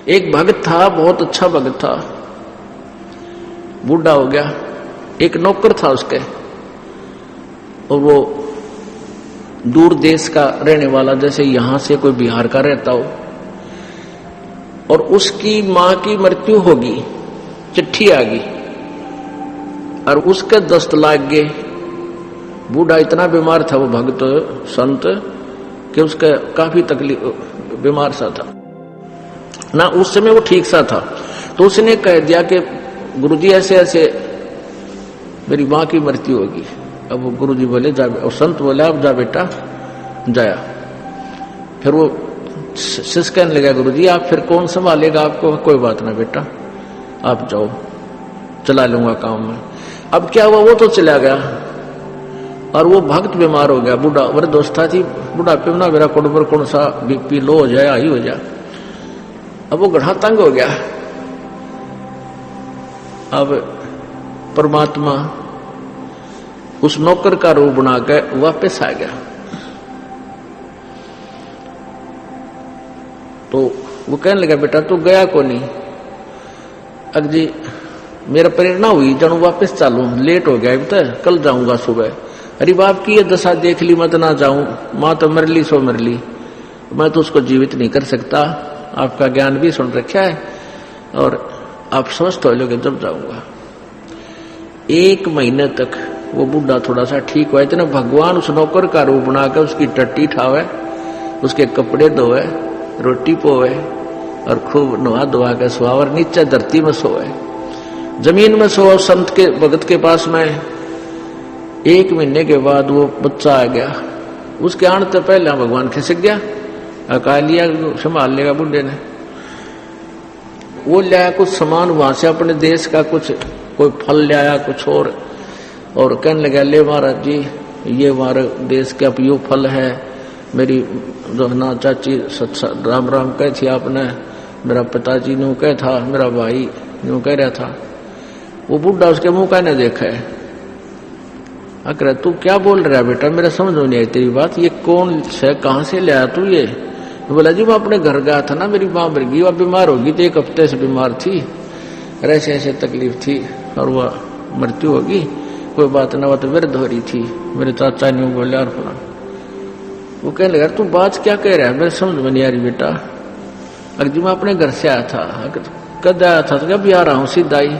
एक भक्त था, बहुत अच्छा भक्त था, बूढ़ा हो गया। एक नौकर था उसके, और वो दूर देश का रहने वाला, जैसे यहां से कोई बिहार का रहता हो, और उसकी मां की मृत्यु होगी, चिट्ठी आ गई और उसके दस्त लाग गए। बूढ़ा इतना बीमार था वो भक्त संत कि उसका काफी तकलीफ, बीमार सा था ना, उस समय वो ठीक सा था। तो उसने कह दिया कि गुरुजी ऐसे ऐसे मेरी मां की मृत्यु होगी। अब वो गुरुजी बोले जा, और संत बोले आप जा बेटा, जाया। फिर वो शिष्य कहने लगा गुरुजी आप फिर कौन संभालेगा आपको? कोई बात ना बेटा, आप जाओ, चला लूंगा काम में। अब क्या हुआ, वो तो चला गया और वो भक्त बीमार हो गया। बूढ़ा वृद्धावस्था थी, बुढ़ापे में ना मेरा कौन सा बीपी लो हो जाए, हाई हो जाए। अब वो गढ़ा तंग हो गया। अब परमात्मा उस नौकर का रूप बनाकर वापस आ गया। तो वो कहने लगा बेटा तू गया को नहीं? अग जी मेरा प्रेरणा हुई जानू वापस चालू, लेट हो गया, अब तो कल जाऊंगा सुबह। अरे बाप की ये दशा देख ली, मत ना जाऊं, मां तो मर ली सो मर ली, मैं तो उसको जीवित नहीं कर सकता। आपका ज्ञान भी सुन रखा है और आप स्वस्थ हो लोगे जब जाऊंगा। 1 महीने तक वो बूढ़ा थोड़ा सा ठीक हुआ। इतना भगवान उस नौकर का रूप बनाकर उसकी टट्टी ठावे, उसके कपड़े धोए, रोटी पोवे और खूब नहा धोवा के सुहावर नीचे धरती में सोए, जमीन में सोओ संत के भगत के पास में। 1 महीने के बाद वो बच्चा आ गया। उसके आने से पहले भगवान खिसक गया, अकालिया संभाल लेगा बूढ़े ने। वो लाया कुछ सामान वहां से अपने देश का, कुछ कोई फल लाया कुछ और कहने लगा ले महाराज जी ये हमारे देश का यो फल है, मेरी जो ना चाची राम राम कह थी आपने, मेरा पिताजी न्यू कह था, मेरा भाई न्यू कह रहा था। वो बूढ़ा उसके मुंह का नहीं देखा है। अकर तू क्या बोल रहा है बेटा, मेरा समझ में नहीं आई तेरी बात, ये कौन से कहां से ले आया तू ये? बोला जी मैं अपने घर गया था ना, मेरी मां मर गई, वह बीमार होगी तो 1 हफ्ते से बीमार थी, ऐसे ऐसे तकलीफ थी और वह मृत्यु होगी। कोई बात ना, वह तो वृद्ध हो रही थी, मेरे चाचा ने बोला और फला। वो कहने लगा तू बात क्या कह रहा है, मेरे समझ में नहीं आ रही बेटा। अगर जी मैं अपने घर से आया था। कद आया था? तो कभी आ रहा हूं सीधा ही।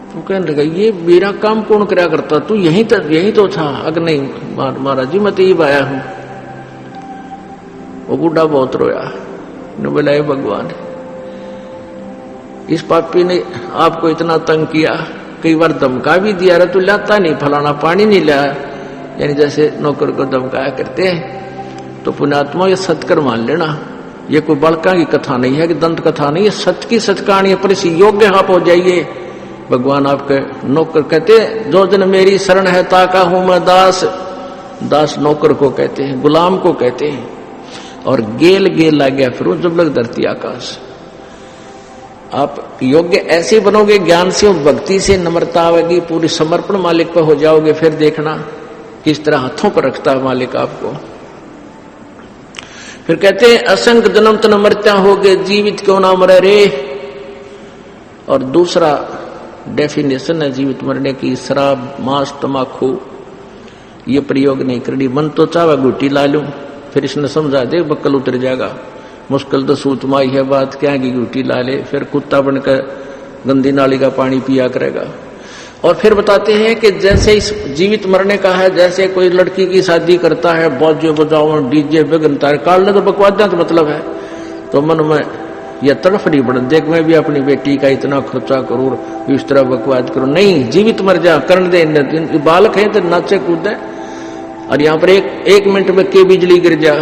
वो कहने लगा ये मेरा काम कौन क्या करता, तू यही तो था? अगर नहीं महाराज जी मैं तो यही आया हूं। वो बूढ़ा बहुत रोया, ने बोला हे भगवान इस पापी ने आपको इतना तंग किया, कई बार धमका भी दिया, रहा तू लाता नहीं, फलाना पानी नहीं लाया, यानी जैसे नौकर को धमकाया करते हैं। तो पुण्यात्मा ये सत्कर मान लेना, ये कोई बड़का की कथा नहीं है कि दंत कथा नहीं है, सत्य की सत्य कहानी है। पर इसी योग्य आप हो जाइए। भगवान आपके नौकर कहते जो जन मेरी शरण है ताका हूं मैं दास। दास नौकर को कहते हैं, गुलाम को कहते हैं। और गेल गेल आ गया फिर जब लग धरती आकाश। आप योग्य ऐसे बनोगे, ज्ञान से और भक्ति से नम्रता आवेगी, पूरी समर्पण मालिक पर हो जाओगे, फिर देखना किस तरह हाथों पर रखता है मालिक आपको। फिर कहते हैं असंख्य जन्म तन मरता होगे, जीवित क्यों ना मरे रे। और दूसरा डेफिनेशन है जीवित मरने की, शराब मांस तमाकू ये प्रयोग नहीं करनी। मन तो चावा गुटी ला लूं, फिर इसने समझा दे बक्कल उतर जाएगा, मुश्किल तो सूत माई है बात क्या की गुटी ला ले, फिर कुत्ता बनकर गंदी नाली का पानी पिया करेगा। और फिर बताते हैं कि जैसे इस जीवित मरने का है, जैसे कोई लड़की की शादी करता है, बाजे बजाओ डीजे बेगनता है, काटने तो बकवाद तो मतलब है, तो मन में यह तड़फ नहीं बढ़ देख मैं भी अपनी बेटी का इतना खर्चा करूं, इस तरह बकवाद करूं। नहीं, जीवित मर जा, करण दे, बालक है तो नाचे कूदे। और यहां पर एक मिनट में के बिजली गिर जा।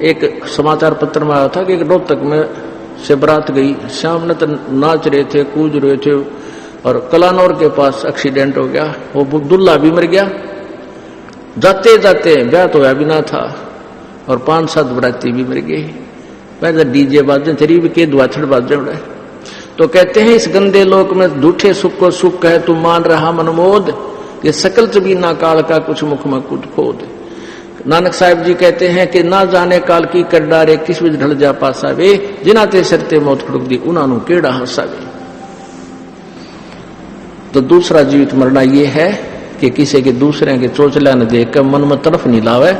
एक समाचार पत्र में आया था कि एक रोहतक में से बारात गई, शाम ने तो नाच रहे थे कूद रहे थे और कलानौर के पास एक्सीडेंट हो गया, वो दुल्हा भी मर गया। जाते जाते ब्याह तो भी ना था और 5-7 बराती भी मर गई। पहले डीजे बाजे तेरी भी के दुआछड़ बाजे उड़े। तो कहते हैं इस गंदे लोक में झूठे सुख को सुख कहे तू मान रहा मनमोद, ये सकल चबीना काल का कुछ मुख में कुछ खोद। नानक साहब जी कहते हैं कि ना जाने काल की कर डारे किस विच ढल जा पासा वे, जिना ते सरते मौत खड़ुक दी उन्होंने केड़ा हंसावे। तो दूसरा जीवित मरना ये है कि किसी के दूसरे के चोचला न देख कर मन में तरफ नहीं लावे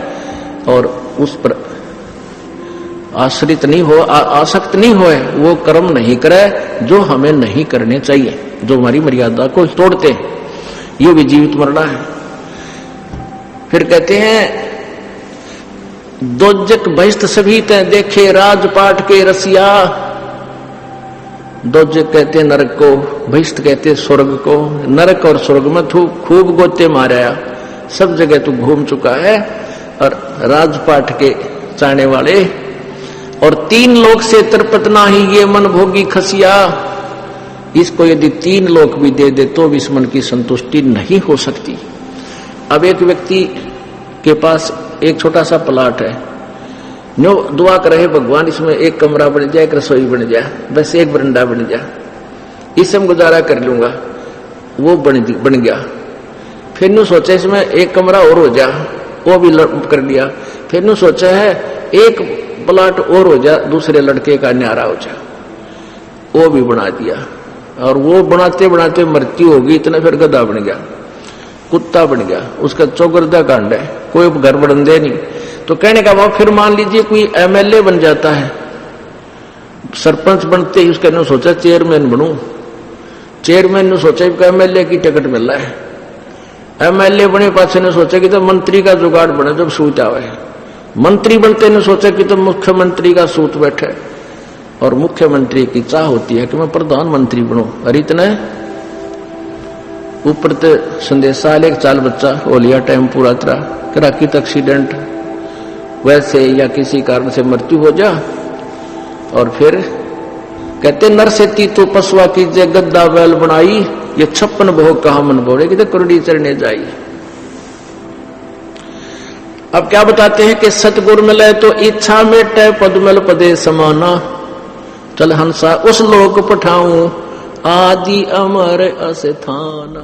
और उस पर आश्रित नहीं हो, आसक्त नहीं होए, वो कर्म नहीं करे जो हमें नहीं करने चाहिए, जो हमारी मर्यादा को तोड़ते हैं। ये भी जीवित मरना है। फिर कहते हैं दोजक बहिष्ठ सभी तय देखे राजपाट के रसिया। दोजक कहते हैं नरक को, बहिष्ठ कहते हैं स्वर्ग को। नरक और स्वर्ग में तू खूब गोते मारा, सब जगह तू घूम चुका है। और राजपाट के चाहने वाले और 3 लोक से तरपत ना ही ये मन भोगी खसिया। इसको यदि 3 लोक भी दे दे तो भी इस मन की संतुष्टि नहीं हो सकती। अब एक व्यक्ति के पास एक छोटा सा प्लाट है, नो दुआ करे भगवान इसमें एक कमरा बन जाए, एक रसोई बन जाए, बस एक बरंडा बन जाए, इससे हम गुजारा कर लूंगा। वो बन गया। फिर नु सोचा इसमें एक कमरा और हो जा, वो भी कर लिया। फिर नु सोचा है एक प्लाट और हो जा, दूसरे लड़के का न्यारा हो जा, वो भी बना दिया। और वो बनाते बनाते मृत्यु होगी, इतना फिर गधा बन गया, कुत्ता बन गया, उसका चौगर्दा कांड है, कोई घर बन दे नहीं। तो कहने का भाव फिर मान लीजिए कोई एमएलए बन जाता है, सरपंच बनते ही उसका ने सोचा चेयरमैन बनूं, चेयरमैन ने सोचा कि एमएलए की टिकट मिल रहा है, एमएलए बने पाछे ने सोचा कि तो मंत्री का जुगाड़ बने जब सूट आवे, मंत्री बनते ने सोचा कि तो मुख्यमंत्री का सूत बैठे। और मुख्यमंत्री की चाह होती है कि मैं प्रधानमंत्री बनूं। और इतने ऊपर तो संदेशा एक चाल बच्चा हो लिया, टाइम पूरा तरह कराकित एक्सीडेंट वैसे या किसी कारण से मृत्यु हो जा। और फिर कहते नर से ती तो पशुआ की जे गद्दा बैल बनाई, ये 56 भोग कहा मन बोले कि तो कुरडी चढ़ने जाई। अब क्या बताते हैं कि सतगुर मिले तो इच्छा मेटे पद्मल पदे समाना, चल हंसा उस लोक पठाऊं आदि अमर अस्थाना।